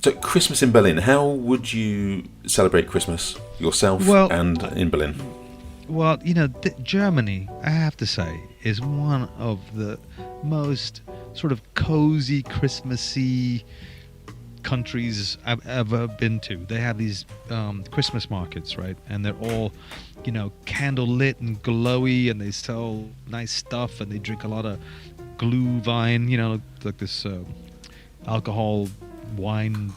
So Christmas in Berlin, how would you celebrate Christmas yourself and in Berlin? Well, Germany, I have to say, is one of the most sort of cozy, Christmassy countries I've ever been to. They have these Christmas markets, right? And they're all, candle lit and glowy, and they sell nice stuff, and they drink a lot of Glühwein, like this alcohol wine,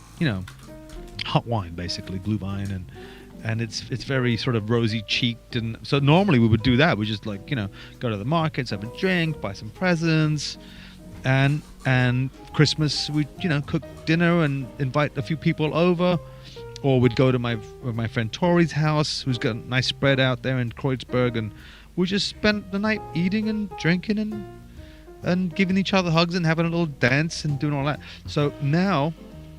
hot wine, basically, Glühwein, and it's very sort of rosy cheeked. And so normally we would do that. We just go to the markets, have a drink, buy some presents, and Christmas we cook dinner and invite a few people over, or we'd go to my friend Tori's house, who's got a nice spread out there in Kreuzberg, and we just spent the night eating and drinking and giving each other hugs and having a little dance and doing all that. So now,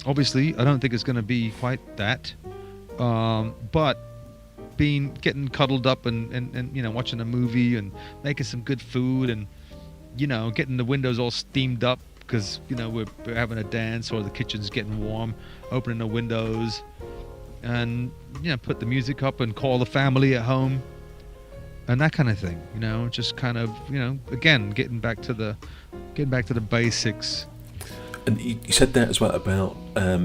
obviously, I don't think it's going to be quite that. But getting cuddled up and watching a movie and making some good food and getting the windows all steamed up because we're having a dance, or the kitchen's getting warm, opening the windows and put the music up and call the family at home and that kind of thing. Just kind of again getting back to the basics. And you said that as well about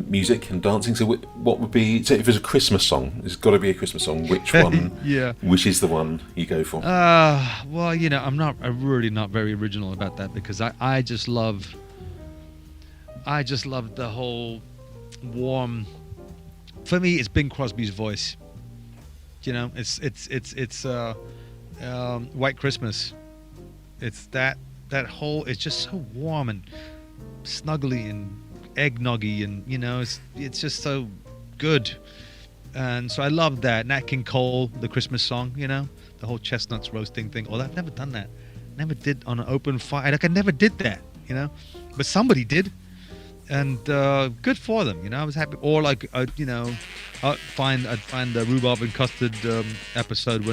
music and dancing. So what would be, so if there's a Christmas song, there's got to be a Christmas song, which one? Yeah. Which is the one you go for? Well, I'm really not very original about that, because I just love the whole warm. For me, it's Bing Crosby's voice. It's White Christmas. It's that whole. It's just so warm and snuggly and eggnoggy, and it's just so good. And so I love that. Nat King Cole, the Christmas song, the whole chestnuts roasting thing. Oh, I've never done that. Never did on an open fire. I never did that, but somebody did, and good for them. I was happy. Or I'd find the rhubarb and custard episode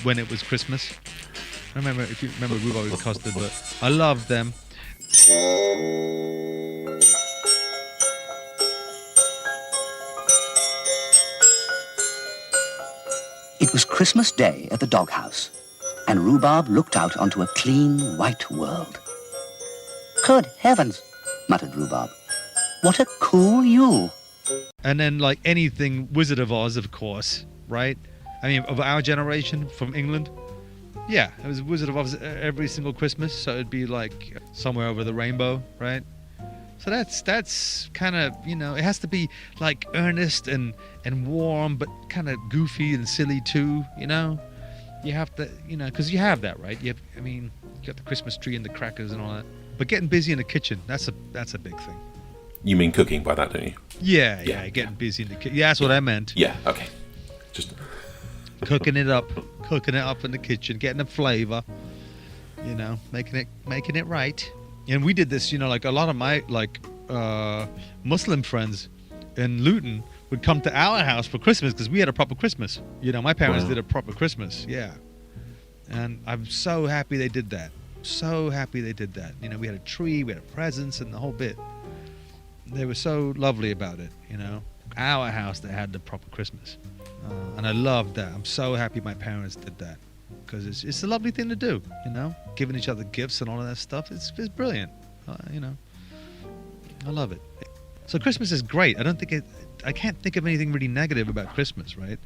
when it was Christmas. I remember, if you remember rhubarb and custard, but I loved them. It was Christmas Day at the doghouse, and Rhubarb looked out onto a clean, white world. "Good heavens," muttered Rhubarb. "What a cool Yule." And then, like anything Wizard of Oz, of course, right? I mean, of our generation from England. Yeah, it was Wizard of Oz every single Christmas, so it'd be like Somewhere Over the Rainbow, right? So that's kind of, it has to be like earnest and warm, but kind of goofy and silly too, You have to, because you have that, right? You got the Christmas tree and the crackers and all that. But getting busy in the kitchen, that's a big thing. You mean cooking by that, don't you? Yeah, getting busy in the kitchen. Yeah, that's what I meant. Yeah, okay. Just cooking it up in the kitchen, getting the flavor, making it right. And we did this, like a lot of my Muslim friends in Luton would come to our house for Christmas because we had a proper Christmas. My parents did a proper Christmas, yeah. And I'm so happy they did that. So happy they did that. We had a tree, we had presents, and the whole bit. They were so lovely about it, Our house that had the proper Christmas. And I loved that. I'm so happy my parents did that, because it's a lovely thing to do, giving each other gifts and all of that stuff. It's brilliant, I love it. So Christmas is great. I can't think of anything really negative about Christmas, right?